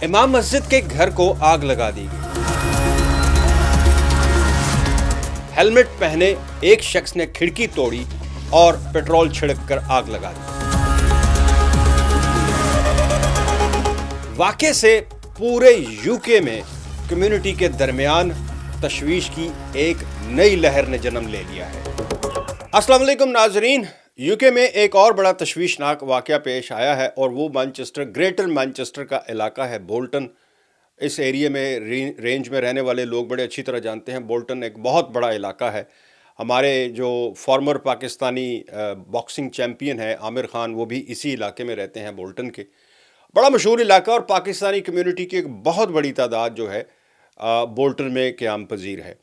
امام مسجد کے گھر کو آگ لگا دی گئی۔ ہیلمٹ پہنے ایک شخص نے کھڑکی توڑی اور پیٹرول چھڑک کر آگ لگا دی۔ واقعے سے پورے یو کے میں کمیونٹی کے درمیان تشویش کی ایک نئی لہر نے جنم لے لیا ہے۔ السلام علیکم ناظرین، یو کے میں ایک اور بڑا تشویشناک واقعہ پیش آیا ہے اور وہ گریٹر مانچسٹر کا علاقہ ہے بولٹن۔ اس ایریے میں رینج میں رہنے والے لوگ بڑے اچھی طرح جانتے ہیں، بولٹن ایک بہت بڑا علاقہ ہے۔ ہمارے جو فارمر پاکستانی باکسنگ چیمپئن ہیں عامر خان، وہ بھی اسی علاقے میں رہتے ہیں بولٹن کے۔ بڑا مشہور علاقہ اور پاکستانی کمیونٹی کی ایک بہت بڑی تعداد جو ہے بولٹن میں قیام پذیر ہے۔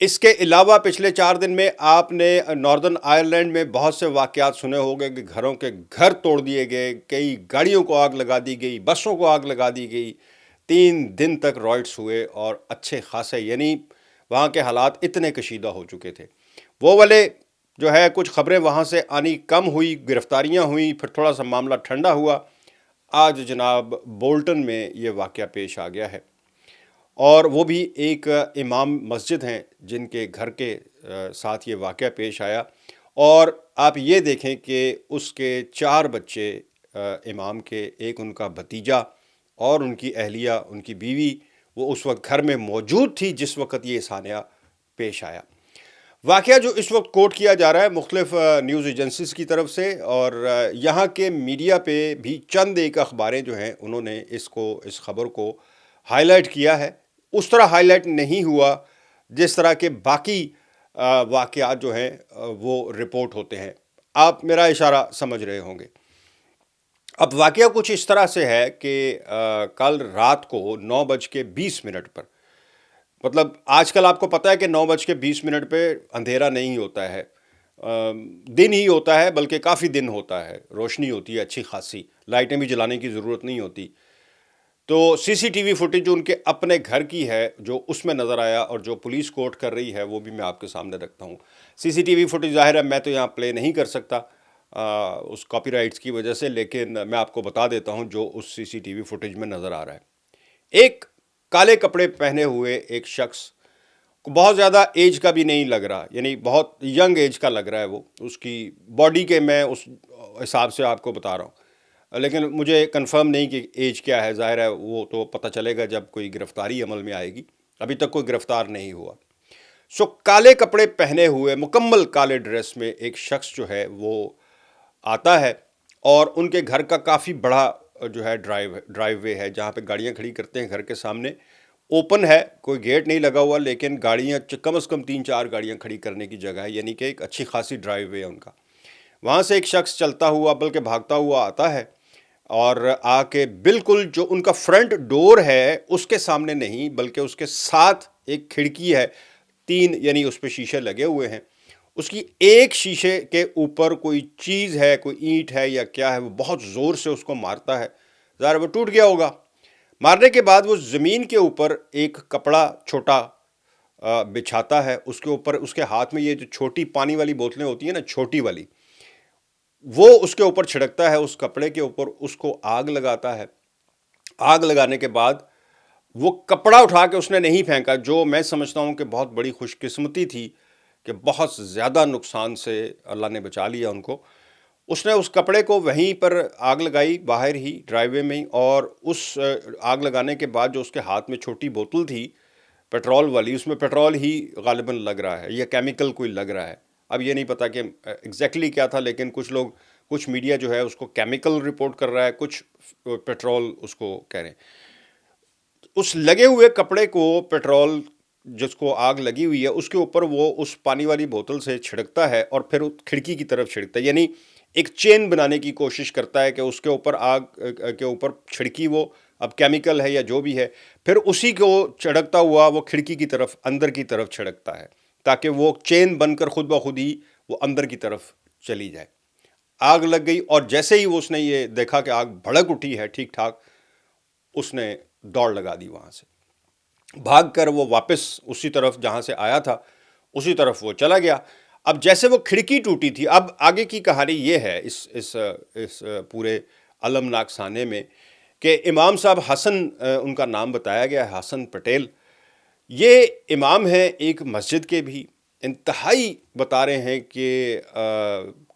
اس کے علاوہ پچھلے 4 دن میں آپ نے ناردرن آئرلینڈ میں بہت سے واقعات سنے ہوں گے کہ گھروں کے گھر توڑ دیے گئے، کئی گاڑیوں کو آگ لگا دی گئی، بسوں کو آگ لگا دی گئی، 3 دن تک رائٹس ہوئے اور اچھے خاصے، یعنی وہاں کے حالات اتنے کشیدہ ہو چکے تھے۔ وہ والے جو ہے کچھ خبریں وہاں سے آنی کم ہوئی، گرفتاریاں ہوئیں، پھر تھوڑا سا معاملہ ٹھنڈا ہوا۔ آج جناب بولٹن میں یہ واقعہ پیش آ گیا ہے، اور وہ بھی ایک امام مسجد ہیں جن کے گھر کے ساتھ یہ واقعہ پیش آیا۔ اور آپ یہ دیکھیں کہ اس کے 4 بچے امام کے، ایک ان کا بھتیجا اور ان کی اہلیہ، ان کی بیوی، وہ اس وقت گھر میں موجود تھی جس وقت یہ سانحہ پیش آیا۔ واقعہ جو اس وقت کوٹ کیا جا رہا ہے مختلف نیوز ایجنسیز کی طرف سے، اور یہاں کے میڈیا پہ بھی چند ایک اخباریں جو ہیں انہوں نے اس خبر کو ہائی لائٹ کیا ہے۔ اس طرح ہائی لائٹ نہیں ہوا جس طرح کے باقی واقعات جو ہیں وہ رپورٹ ہوتے ہیں۔ آپ میرا اشارہ سمجھ رہے ہوں گے۔ اب واقعہ کچھ اس طرح سے ہے کہ کل رات کو 9:20 پر، مطلب آج کل آپ کو پتہ ہے کہ 9:20 پہ اندھیرا نہیں ہوتا ہے، دن ہی ہوتا ہے، بلکہ کافی دن ہوتا ہے، روشنی ہوتی ہے اچھی خاصی، لائٹیں بھی جلانے کی ضرورت نہیں ہوتی۔ تو سی سی ٹی وی فوٹیج جو ان کے اپنے گھر کی ہے جو اس میں نظر آیا اور جو پولیس کوٹ کر رہی ہے وہ بھی میں آپ کے سامنے رکھتا ہوں۔ سی سی ٹی وی فوٹیج ظاہر ہے میں تو یہاں پلے نہیں کر سکتا اس کاپی رائٹس کی وجہ سے، لیکن میں آپ کو بتا دیتا ہوں جو اس سی سی ٹی وی فوٹیج میں نظر آ رہا ہے۔ ایک کالے کپڑے پہنے ہوئے ایک شخص، بہت زیادہ ایج کا بھی نہیں لگ رہا، یعنی بہت ینگ ایج کا لگ رہا ہے، وہ اس کی باڈی کے میں اس حساب سے آپ کو بتا رہا ہوں، لیکن مجھے کنفرم نہیں کہ ایج کیا ہے، ظاہر ہے وہ تو پتہ چلے گا جب کوئی گرفتاری عمل میں آئے گی، ابھی تک کوئی گرفتار نہیں ہوا۔ کالے کپڑے پہنے ہوئے مکمل کالے ڈریس میں ایک شخص جو ہے وہ آتا ہے، اور ان کے گھر کا کافی بڑا جو ہے ڈرائیو وے ہے جہاں پہ گاڑیاں کھڑی کرتے ہیں، گھر کے سامنے اوپن ہے، کوئی گیٹ نہیں لگا ہوا، لیکن گاڑیاں کم از کم 3-4 گاڑیاں کھڑی کرنے کی جگہ ہے، یعنی کہ ایک اچھی خاصی ڈرائیو وے ہے ان کا۔ وہاں سے ایک شخص چلتا ہوا بلکہ بھاگتا ہوا آتا ہے، اور آ کے بالکل جو ان کا فرنٹ ڈور ہے اس کے سامنے نہیں بلکہ اس کے ساتھ ایک کھڑکی ہے، 3 یعنی اس پہ شیشے لگے ہوئے ہیں، اس کی ایک شیشے کے اوپر کوئی چیز ہے، کوئی اینٹ ہے یا کیا ہے، وہ بہت زور سے اس کو مارتا ہے، ظاہر وہ ٹوٹ گیا ہوگا۔ مارنے کے بعد وہ زمین کے اوپر ایک کپڑا چھوٹا بچھاتا ہے، اس کے اوپر اس کے ہاتھ میں یہ جو چھوٹی پانی والی بوتلیں ہوتی ہیں نا، چھوٹی والی، وہ اس کے اوپر چھڑکتا ہے، اس کپڑے کے اوپر اس کو آگ لگاتا ہے۔ آگ لگانے کے بعد وہ کپڑا اٹھا کے اس نے نہیں پھینکا، جو میں سمجھتا ہوں کہ بہت بڑی خوش قسمتی تھی کہ بہت زیادہ نقصان سے اللہ نے بچا لیا ان کو۔ اس نے اس کپڑے کو وہیں پر آگ لگائی، باہر ہی ڈرائیو وے میں، اور اس آگ لگانے کے بعد جو اس کے ہاتھ میں چھوٹی بوتل تھی پیٹرول والی، اس میں پیٹرول ہی غالباً لگ رہا ہے یا کیمیکل کوئی لگ رہا ہے، اب یہ نہیں پتا کہ ایگزیکٹلی کیا تھا، لیکن کچھ میڈیا جو ہے اس کو کیمیکل رپورٹ کر رہا ہے، کچھ پیٹرول اس کو کہہ رہے ہیں۔ اس لگے ہوئے کپڑے کو، پیٹرول جس کو آگ لگی ہوئی ہے اس کے اوپر وہ اس پانی والی بوتل سے چھڑکتا ہے اور پھر کھڑکی کی طرف چھڑکتا ہے، یعنی ایک چین بنانے کی کوشش کرتا ہے کہ اس کے اوپر آگ کے اوپر چھڑکی، وہ اب کیمیکل ہے یا جو بھی ہے، پھر اسی کو چھڑکتا ہوا وہ کھڑکی کی طرف، اندر کی طرف چھڑکتا ہے، تاکہ وہ چین بن کر خود بخود ہی وہ اندر کی طرف چلی جائے۔ آگ لگ گئی، اور جیسے ہی اس نے یہ دیکھا کہ آگ بھڑک اٹھی ہے ٹھیک ٹھاک، اس نے دوڑ لگا دی، وہاں سے بھاگ کر وہ واپس اسی طرف جہاں سے آیا تھا اسی طرف وہ چلا گیا۔ اب جیسے وہ کھڑکی ٹوٹی تھی، اب آگے کی کہانی یہ ہے اس پورے المناک سانے میں کہ امام صاحب حسن ان کا نام بتایا گیا ہے، حسن پٹیل. یہ امام ہیں ایک مسجد کے بھی، انتہائی بتا رہے ہیں کہ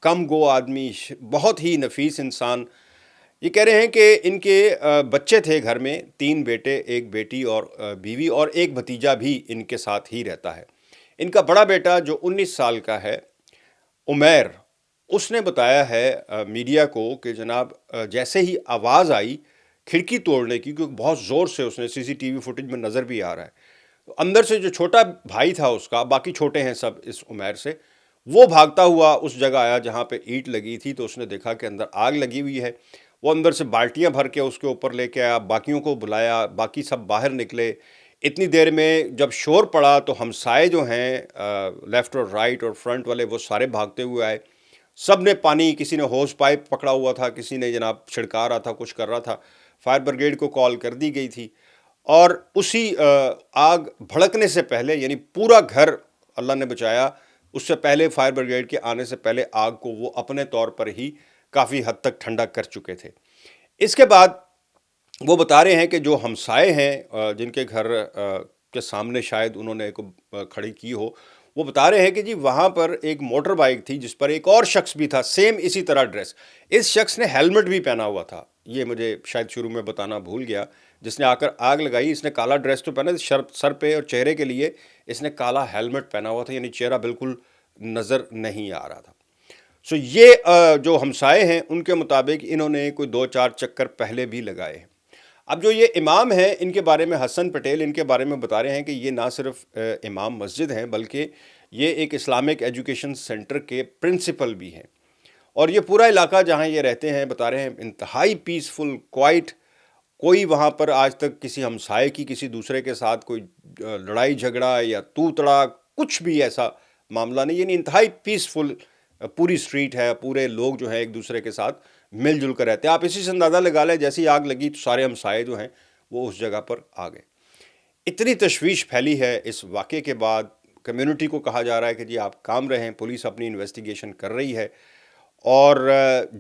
کم گو آدمی، بہت ہی نفیس انسان. یہ کہہ رہے ہیں کہ ان کے بچے تھے گھر میں، 3 بیٹے، 1 بیٹی اور بیوی، اور ایک بھتیجا بھی ان کے ساتھ ہی رہتا ہے. ان کا بڑا بیٹا جو 19 سال کا ہے، عمیر، اس نے بتایا ہے میڈیا کو کہ جناب جیسے ہی آواز آئی کھڑکی توڑنے کی، کیونکہ بہت زور سے اس نے سی سی ٹی وی فوٹیج میں نظر بھی آ رہا ہے، اندر سے جو چھوٹا بھائی تھا اس کا، باقی چھوٹے ہیں سب اس عمیر سے، وہ بھاگتا ہوا اس جگہ آیا جہاں پہ اینٹ لگی تھی. تو اس نے دیکھا کہ اندر آگ لگی ہوئی ہے. وہ اندر سے بالٹیاں بھر کے اس کے اوپر لے کے آیا، باقیوں کو بلایا، باقی سب باہر نکلے. اتنی دیر میں جب شور پڑا تو ہمسائے جو ہیں لیفٹ اور رائٹ اور فرنٹ والے، وہ سارے بھاگتے ہوئے آئے. سب نے پانی، کسی نے ہوز پائپ پکڑا ہوا تھا، کسی نے جناب چھڑکا رہا تھا، کچھ کر رہا تھا. فائر بریگیڈ کو کال کر دی گئی تھی، اور اسی آگ بھڑکنے سے پہلے، یعنی پورا گھر اللہ نے بچایا. اس سے پہلے فائر بریگیڈ کے آنے سے پہلے آگ کو وہ اپنے طور پر ہی کافی حد تک ٹھنڈا کر چکے تھے. اس کے بعد وہ بتا رہے ہیں کہ جو ہمسائے ہیں جن کے گھر کے سامنے شاید انہوں نے کھڑی کی ہو، وہ بتا رہے ہیں کہ جی وہاں پر ایک موٹر بائک تھی جس پر ایک اور شخص بھی تھا، سیم اسی طرح ڈریس. اس شخص نے ہیلمٹ بھی پہنا ہوا تھا، یہ مجھے شاید شروع میں بتانا بھول گیا. جس نے آ کر آگ لگائی، اس نے کالا ڈریس تو پہنا، سر پہ اور چہرے کے لیے اس نے کالا ہیلمٹ پہنا ہوا تھا، یعنی چہرہ بالکل نظر نہیں آ رہا تھا. سو یہ جو ہمسائے ہیں ان کے مطابق انہوں نے کوئی 2-4 چکر پہلے بھی لگائے ہیں. اب جو یہ امام ہیں ان کے بارے میں، حسن پٹیل، ان کے بارے میں بتا رہے ہیں کہ یہ نہ صرف امام مسجد ہیں بلکہ یہ ایک اسلامک ایجوکیشن سینٹر کے پرنسپل بھی ہیں. اور یہ پورا علاقہ جہاں یہ رہتے ہیں، بتا رہے ہیں انتہائی پیسفل، کوائٹ. کوئی وہاں پر آج تک کسی ہمسائے کی کسی دوسرے کے ساتھ کوئی لڑائی جھگڑا یا تو تڑا، کچھ بھی ایسا معاملہ نہیں. یعنی انتہائی پیسفل پوری سٹریٹ ہے، پورے لوگ جو ہیں ایک دوسرے کے ساتھ مل جل کر رہتے ہیں. آپ اسی سے اندازہ لگا لیں، جیسی آگ لگی تو سارے ہمسائے جو ہیں وہ اس جگہ پر آ گئے. اتنی تشویش پھیلی ہے اس واقعے کے بعد. کمیونٹی کو کہا جا رہا ہے کہ جی آپ کام رہیں، پولیس اپنی انویسٹیگیشن کر رہی ہے، اور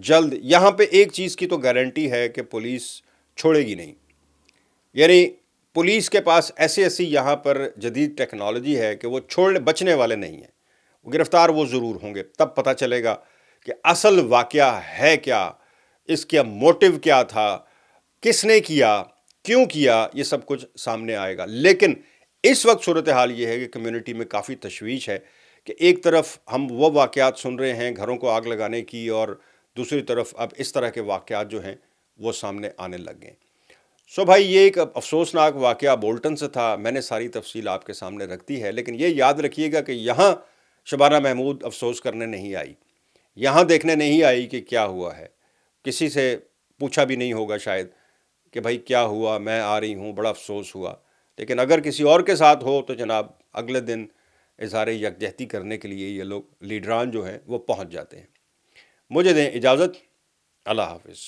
جلد یہاں پہ ایک چیز کی تو گارنٹی ہے کہ پولیس چھوڑے گی نہیں. یعنی پولیس کے پاس ایسی یہاں پر جدید ٹیکنالوجی ہے کہ وہ بچنے والے نہیں ہیں. گرفتار وہ ضرور ہوں گے. تب پتہ چلے گا کہ اصل واقعہ ہے کیا، اس کا موٹیو کیا تھا، کس نے کیا، کیوں کیا، یہ سب کچھ سامنے آئے گا. لیکن اس وقت صورتحال یہ ہے کہ کمیونٹی میں کافی تشویش ہے کہ ایک طرف ہم وہ واقعات سن رہے ہیں گھروں کو آگ لگانے کی، اور دوسری طرف اب اس طرح کے واقعات جو ہیں وہ سامنے آنے لگ گئے. سو بھائی، یہ ایک افسوسناک واقعہ بولٹن سے تھا. میں نے ساری تفصیل آپ کے سامنے رکھ دی ہے، لیکن یہ یاد رکھیے گا کہ یہاں شبانہ محمود افسوس کرنے نہیں آئی، یہاں دیکھنے نہیں آئی کہ کیا ہوا ہے. کسی سے پوچھا بھی نہیں ہوگا شاید کہ بھائی کیا ہوا، میں آ رہی ہوں، بڑا افسوس ہوا. لیکن اگر کسی اور کے ساتھ ہو تو جناب اگلے دن اظہار یکجہتی کرنے کے لیے یہ لوگ لیڈران جو ہیں وہ پہنچ جاتے ہیں. مجھے دیں اجازت. اللہ حافظ.